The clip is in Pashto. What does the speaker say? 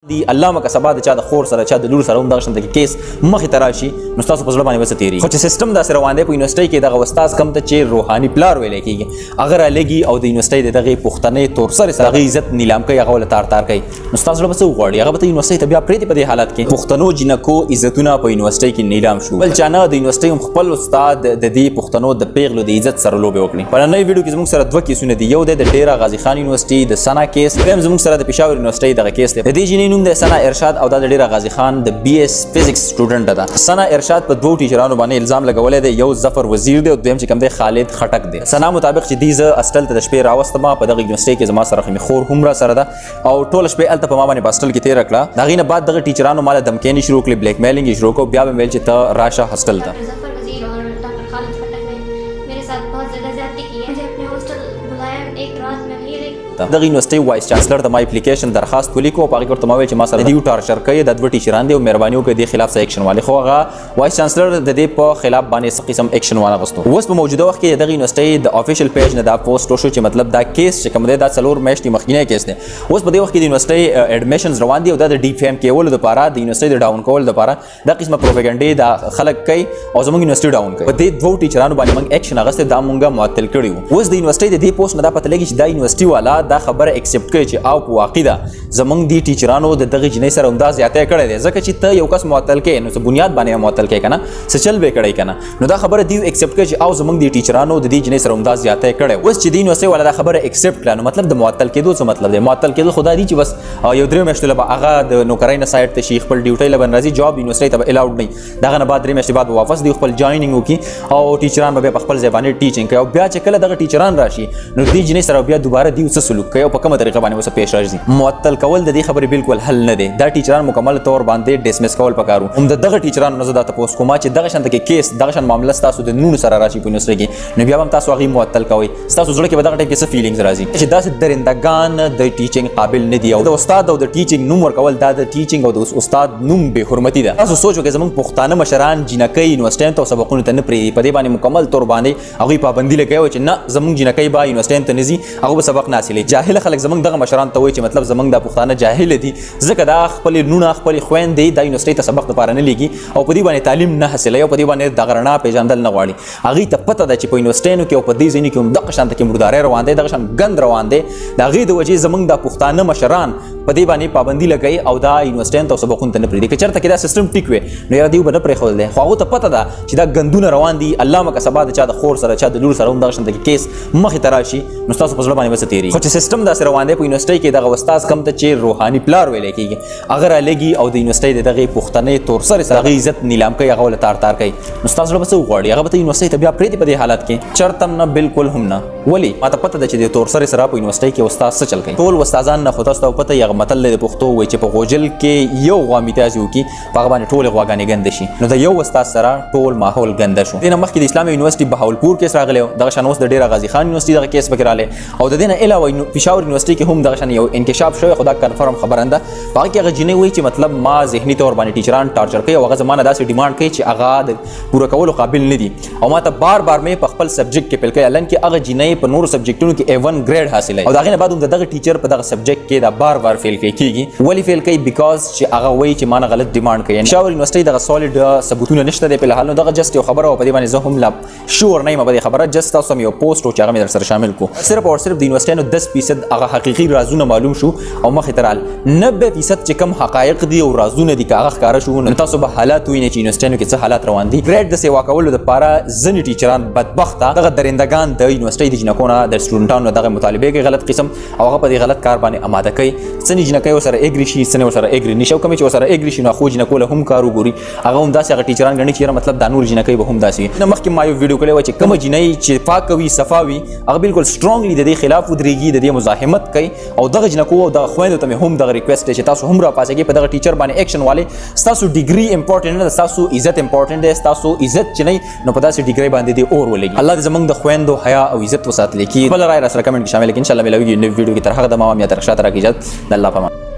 دی الله مکه سبا د چا د خور سره چا د لور سره هم دغه شنت کیس مخې ته راشي نو تاسو په ځړ باندې وسه تیری خو چې سیستم دا سره روان دی په یونیورسيټي کې دغه استاد کم ته چې روحاني پلار ویل کېږي اگر لګي او د یونیورسيټي دغه پښتنې تور سره هغه عزت نیلام کوي هغه ول تار کوي نو تاسو به څه وغواړي هغه به یونیورسيټي ته بیا پریتی په دې حالت کې پښتنو جنکو عزتونه په یونیورسيټي کې نیلام شو بل چانه د یونیورسيټي هم خپل استاد د دې پښتنو د پیغلو د عزت سره لوبه وکړي په نوې ویډیو کې زموږ سره دوه کیسونه دي یو د ډیره غازی خان یونیورسيټي د سنا کیس هم زموږ سره د پېښور یونیورسيټي دغه کیس دی د دې جنې نوم د سنا ارشاد او د ډیره غازی خان د بي اس فزکس سټوډنټ ده سنا ارشاد په دوه ټیچرانو باندې الزام لګولې دی یو ظفر وزیر دی او دویم چې کوم دی خالد خټک دی سنا مطابق چې دیزه استل ته د شپې راوستما په دغه یونیورسيټي کې زما سره خمي خور هم را سره ده او ټول شپې الته په ما باندې هاستل کې تیر کړه دا غینه بعد دغه ټیچرانو مال دمکېنی شروع کړې بلیک میلینګ شروع کو بیا به ویل چې ته راشه هاستل ته ظفر वजीर और डॉक्टर खालिद खट्टक ने मेरे साथ बहुत ज़्यादा ज़्यादती की है मुझे अपने हॉस्टल बुलाया एक रात में वहीं रही دغه یونیورسيټي وایس چانسلر د ما اپلیکیشن درخواست ولیکو په هغه ورته ما ویل چې ما سره دیو ټارچر کوي د دوه ټیچران دی او مهرباني وکړئ د خلاف څه اکشن والی خو هغه وایس چانسلر د دې په خلاف باندې څه قسم اکشن وانه غوښتو اوس په موجوده وخت کې دغه یونیورسيټي د افیشل پیج نه دا پوسټ وشو چې مطلب دا کیس چې کوم دی دا څلور میاشتې مخکینی کیس دی اوس په دې وخت کې د یونیورسيټي اډمیشنز روان دي او دا د ډی فیم کېولو لپاره د یونیورسيټي د ډاون کول لپاره دا قسمه پروپاګاندا د خلک کوي او زموږ یونیورسيټي ډاون کوي په دې دوه ټیچرانو باندې موږ اکشن اغسته دا مونږه معطل کړیو اوس د یونیورسيټي د دې پوسټ نه دا پته لګی چې دا یونیورسيټي والا دا خبره اکسپټ کوي چې او په واقع ده زمونږ دی ټیچرانو د دغه جنې سره همدا زیاته کړی دی ځکه چې ته یو کس معطل کې نو څه بنیاد باندې معطل کې کنه څه چل به کړی کنه نو دا خبره دی اکسپټ کوي چې او زمونږ دی ټیچرانو د دې جنې سره همدا زیاته کړی اوس چې دین وسه ولا دا خبره اکسپټ کړه نو مطلب د معطل کېدو څه مطلب دی معطل کېدل خدای دی چې بس یو درې میاشتې لپاره هغه د نوکرای نه سایت ته شي خپل ډیوټي لبن راځي جاب یونیورسيټي ته الاود نه دغه نه بعد درې میاشتې بعد واپس دی خپل جوائنینګ وکي او ټیچران به خپل ځبانه ټیچینګ کوي او بیا چې کله دغه ټیچران راشي نو دې جنې سره بیا دوباره دی څه سلوک کوي او په کومه طریقه باندې وسه پیش راځي معطل کول د دې خبرې بالکل حل نه دی دا ټیچران مکمل تور باندې ډیسمس کول پکارو هم دغه ټیچرانو نه زده تاسو کومه چې دغه شانته کې کیس دغه شان معاملې تاسو د نون سره راشي په یونیورسيټي کې نو بیا هم تاسو هغه معطل کوي تاسو زړه کې بدغه ټیپ کې څه فیلینګز راځي چې داسې درندگان د ټیچینګ قابل نه دی او د استاد او د ټیچینګ نوم ورکول دا د ټیچینګ او د استاد نوم به حرمتي ده تاسو سوچ وکړئ زموږ پښتانه مشران جنکۍ یونیورسيټي ته سبقونه ته نه پری په دې باندې مکمل تور باندې هغه پابندي لګوي چې نه زموږ جنکۍ با یونیورسيټي ته نزي هغه سبق نه حاصلې جاهل خلک زموږ دغه مشران ته وایي چې مطلب زموږ د پښتانه جاهل دي ځکه دا خپل نونه خپل خويندې د یونیورسيټي ته سبق لپاره نه لګي او په دې باندې تعلیم نه حاصلوي او په دې باندې د غرنا پیژندل نه غواړي هغه ته پته ده چې په یونیورسيټي کې او په دې ځینې کې هم دغه شانته کې مرداري روان دي دغه شان غند روان دي دا غي د وجې زمنګ د پښتانه مشران په دې باندې پابندي لګي او دا یونیورسيټي ته سبقونه ته نه پریدي که چرته کې دا سیستم ټیک وي نو یاره دیو به نه پرې خول دي خو هغه ته پته ده چې دا غندونه روان دي الله مکه سبا د چا د خور سره چا د لور سره هم دغه شانته کې کیس مخې ته راشي نو تاسو په ځړ باندې وسه تیری خو چې سیستم دا سره روان دي په یونیورسيټي کې دغه استاد کم ته چې روحاني پلار ویل کېږي اگر لګي او د یونیورسيټي دغه پښتنې تور سره هغه عزت نیلام کوي هغه ول تار کوي نو تاسو به څه وغواړي هغه به یونیورسيټي ته بیا پریتی په دې حالت کې چرته نه بالکل هم نه ولی ماته پته ده چې د تور سره په یونیورسيټي کې استاد څه چل کوي ټول استادان نه خو تاسو ته پته یغه متل د پښتو وای چې په غوجل کې یو غوا میتازي وکي په هغه باندې ټول غواګانې ګند شي نو د یو استاد سره ټول ماحول ګند شو دینه مخکې د اسلامي یونیورسيټي بهاولپور کې راغلی دغه شان اوس د ډیره غازی خان یونیورسيټي دغه کیس پکراله او د دینه علاوه پېښور یونیورسيټي کې هم دغه شان یو انکشاف شوی خدا کنفرم خبرنده باقي هغه جنې وای چې مطلب ما ذهني تور باندې ټیچران ټارچر کوي او هغه زمانه داسې ډیماند کوي چې هغه د پوره کولو قابل نه دي او ما ته بار مې په خپل سبجیکټ کې پیل کوي لن کې هغه جنې په نور سبجیکټونو کې A1 ګریډ حاصلای او داغه نه بعد هم دغه ټیچر په دغه سبجیکټ کې دا بار فیل کیږي ولی فیل کوي بیکاز چې هغه وایي چې ما نه غلط ډیماند کوي پېښور یونیورسيټي دغه سالید ثبوتونه نشته دی په الحال نو دغه جست یو خبره او په دې باندې زه هم لا شور نه یم په دې خبره جست تاسو یو پوسټ او چې هغه مې در سره شامل کو صرف او صرف د یونیورسيټي نو 10% هغه حقيقي رازونه معلوم شو او مخې ترال 90% چې کم حقایق دي او رازونه دي هغه ښکارا شو نو تاسو به حالات وینئ چې یونیورسيټي کې څه حالات روان دي ګریډ د سیوا کولو لپاره ځنې ټیچران بدبخته دغه درندگان د یونیورسيټي د جنکو نه د سټوډنټانو دغه مطالبه کې غلط قسم او هغه په دې غلط کار باندې آماده کوي ځنې جنکو سره اګری شي ځنې سره اګری نشو کوم چې سره اګری شي نو خو جنکو له هم کارو ګوري هغه هم داسې هغه ټیچران غني چې مطلب د نور جنکو به هم داسې نو مخکې ما یو ویډیو کړی و چې کوم جنۍ چې پاکوي صفاوي هغه بالکل سترونګلی د دې خلاف ودرېږي د دې مزاحمت کوي او دغه جنکو او دغه خويندو ته هم دغه ریکوست چې تاسو هم را پاسېږئ په دغه ټیچر باندې اکشن والے تاسو ډیګري امپورټنت نه تاسو عزت امپورټنت دی تاسو عزت چې نه نو په داسې ډیګري باندې دی اور ولګي الله دې زمونږ د خويندو حیا او عزت وساتلي کی بل راي را سره کمنټ کې شامل کړئ ان شاء الله ملوي نو ویډیو کې تر هغه د ما میا تر شاته راکېږي د الله پامان